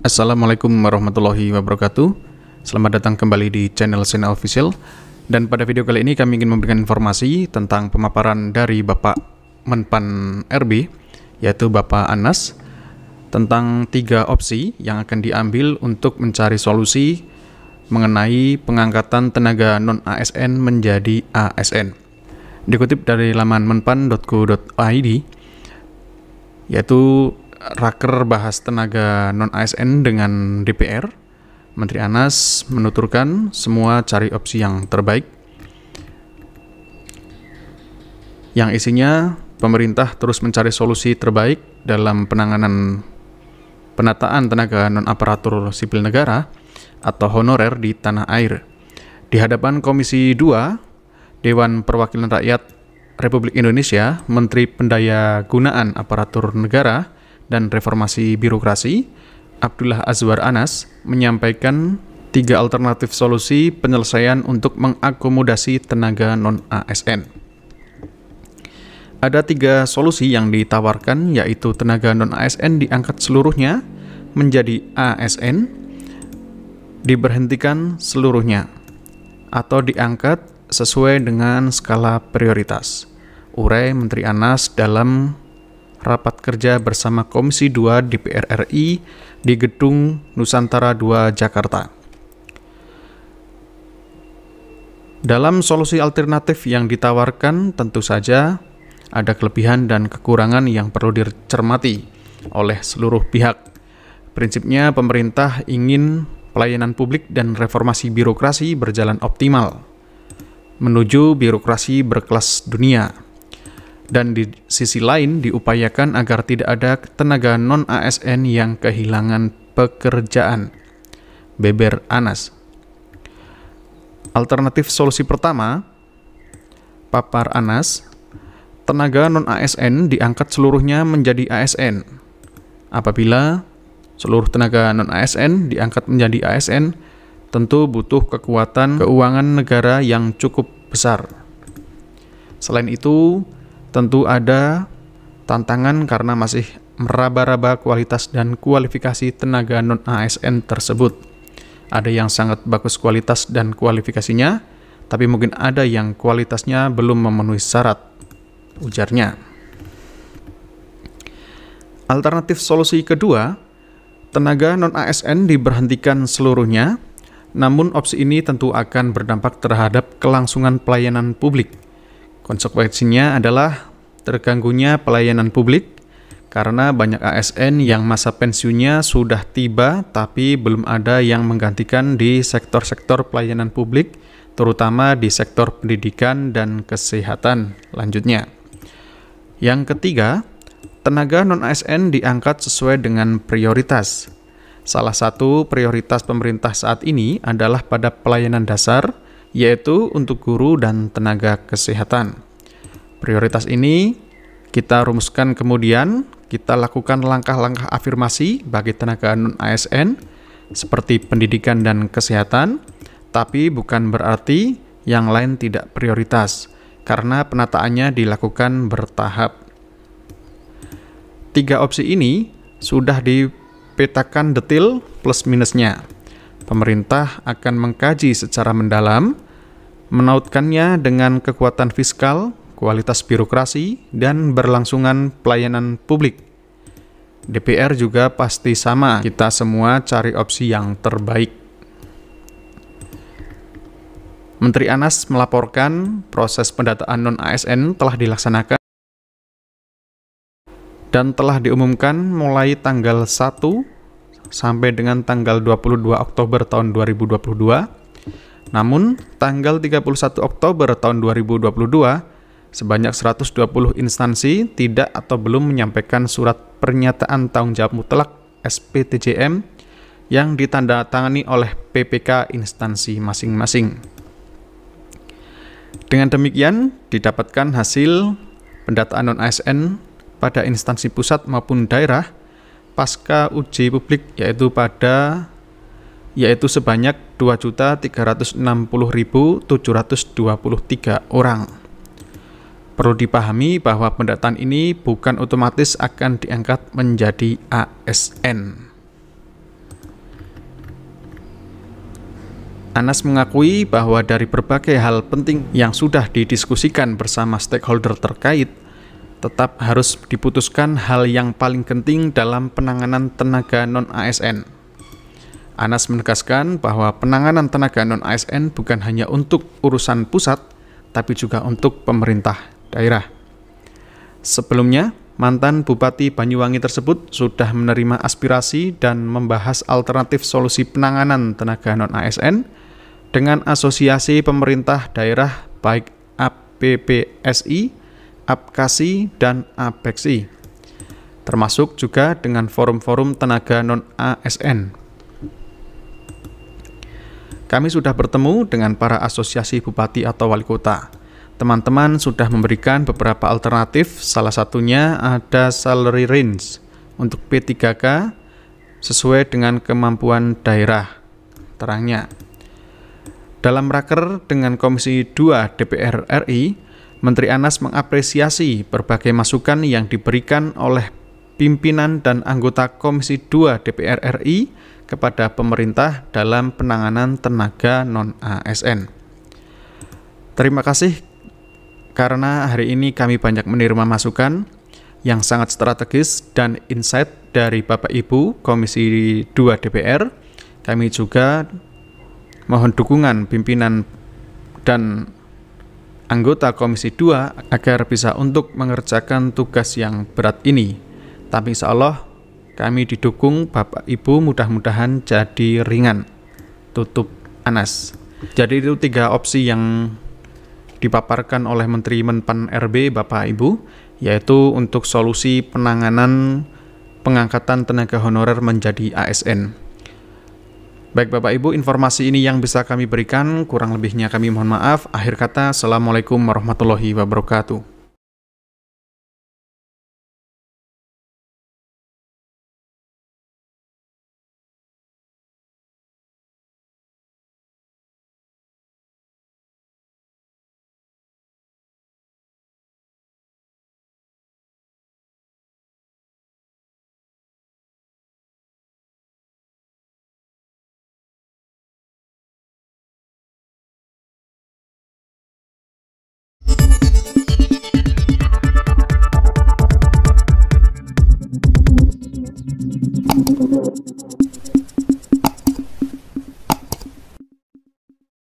Assalamualaikum warahmatullahi wabarakatuh. Selamat datang kembali di channel Sena Official. Dan pada video kali ini kami ingin memberikan informasi tentang pemaparan dari Bapak Menpan RB, yaitu Bapak Anas, tentang 3 opsi yang akan diambil untuk mencari solusi mengenai pengangkatan tenaga non-ASN menjadi ASN. Dikutip dari laman menpan.go.id, yaitu Raker bahas tenaga non-ASN dengan DPR, Menteri Anas menuturkan semua cari opsi yang terbaik, yang isinya pemerintah terus mencari solusi terbaik dalam penanganan penataan tenaga non-aparatur sipil negara atau honorer di tanah air. Di hadapan Komisi 2 Dewan Perwakilan Rakyat Republik Indonesia, Menteri Pendayagunaan Aparatur Negara dan Reformasi Birokrasi, Abdullah Azwar Anas, menyampaikan 3 alternatif solusi penyelesaian untuk mengakomodasi tenaga non-ASN. Ada 3 solusi yang ditawarkan, yaitu tenaga non-ASN diangkat seluruhnya menjadi ASN, diberhentikan seluruhnya, atau diangkat sesuai dengan skala prioritas. Urai Menteri Anas dalam rapat kerja bersama Komisi 2 DPR RI di Gedung Nusantara 2 Jakarta. Dalam solusi alternatif yang ditawarkan, tentu saja ada kelebihan dan kekurangan yang perlu dicermati oleh seluruh pihak. Prinsipnya, pemerintah ingin pelayanan publik dan reformasi birokrasi berjalan optimal menuju birokrasi berkelas dunia. Dan di sisi lain diupayakan agar tidak ada tenaga non-ASN yang kehilangan pekerjaan, beber Anas. Alternatif solusi pertama, papar Anas, tenaga non-ASN diangkat seluruhnya menjadi ASN. Apabila seluruh tenaga non-ASN diangkat menjadi ASN, tentu butuh kekuatan keuangan negara yang cukup besar. Selain itu, tentu ada tantangan karena masih meraba-raba kualitas dan kualifikasi tenaga non-ASN tersebut. Ada yang sangat bagus kualitas dan kualifikasinya, tapi mungkin ada yang kualitasnya belum memenuhi syarat, ujarnya. Alternatif solusi kedua, tenaga non-ASN diberhentikan seluruhnya, namun opsi ini tentu akan berdampak terhadap kelangsungan pelayanan publik. Konsekuensinya adalah terganggunya pelayanan publik karena banyak ASN yang masa pensiunnya sudah tiba tapi belum ada yang menggantikan di sektor-sektor pelayanan publik, terutama di sektor pendidikan dan kesehatan. Lanjutnya, yang ketiga, tenaga non-ASN diangkat sesuai dengan prioritas. Salah satu prioritas pemerintah saat ini adalah pada pelayanan dasar, yaitu untuk guru dan tenaga kesehatan. Prioritas ini kita rumuskan, kemudian kita lakukan langkah-langkah afirmasi bagi tenaga non-ASN seperti pendidikan dan kesehatan, tapi bukan berarti yang lain tidak prioritas, karena penataannya dilakukan bertahap. 3 opsi ini sudah dipetakan detail plus minusnya. Pemerintah akan mengkaji secara mendalam, menautkannya dengan kekuatan fiskal, kualitas birokrasi, dan berlangsungan pelayanan publik. DPR juga pasti sama, kita semua cari opsi yang terbaik. Menteri Anas melaporkan proses pendataan non-ASN telah dilaksanakan dan telah diumumkan mulai tanggal 1 sampai dengan tanggal 22 Oktober tahun 2022. Namun, tanggal 31 Oktober tahun 2022, sebanyak 120 instansi tidak atau belum menyampaikan surat pernyataan tanggung jawab mutlak SPTJM yang ditandatangani oleh PPK instansi masing-masing. Dengan demikian, didapatkan hasil pendataan non-ASN pada instansi pusat maupun daerah pasca uji publik, yaitu sebanyak 2.360.723 orang. Perlu dipahami bahwa pendataan ini bukan otomatis akan diangkat menjadi ASN. Anas mengakui bahwa dari berbagai hal penting yang sudah didiskusikan bersama stakeholder terkait, tetap harus diputuskan hal yang paling penting dalam penanganan tenaga non-ASN. Anas menegaskan bahwa penanganan tenaga non-ASN bukan hanya untuk urusan pusat, tapi juga untuk pemerintah daerah. Sebelumnya, mantan Bupati Banyuwangi tersebut sudah menerima aspirasi dan membahas alternatif solusi penanganan tenaga non-ASN dengan asosiasi pemerintah daerah baik APPSI, APKASI, dan APEKSI, termasuk juga dengan forum-forum tenaga non-ASN. Kami sudah bertemu dengan para asosiasi bupati atau wali kota. Teman-teman sudah memberikan beberapa alternatif, salah satunya ada salary range untuk P3K sesuai dengan kemampuan daerah. Terangnya, dalam raker dengan Komisi 2 DPR RI, Menteri Anas mengapresiasi berbagai masukan yang diberikan oleh pimpinan dan anggota Komisi 2 DPR RI kepada pemerintah dalam penanganan tenaga non-ASN. Terima kasih karena hari ini kami banyak menerima masukan yang sangat strategis dan insight dari Bapak Ibu Komisi 2 DPR. Kami juga mohon dukungan pimpinan dan anggota Komisi 2 agar bisa untuk mengerjakan tugas yang berat ini. Tapi insya Allah kami didukung Bapak Ibu, mudah-mudahan jadi ringan. Tutup Anas. Jadi itu 3 opsi yang dipaparkan oleh Menteri Menpan RB Bapak Ibu, yaitu untuk solusi penanganan pengangkatan tenaga honorer menjadi ASN. Baik Bapak Ibu, informasi ini yang bisa kami berikan, kurang lebihnya kami mohon maaf. Akhir kata, Assalamualaikum warahmatullahi wabarakatuh.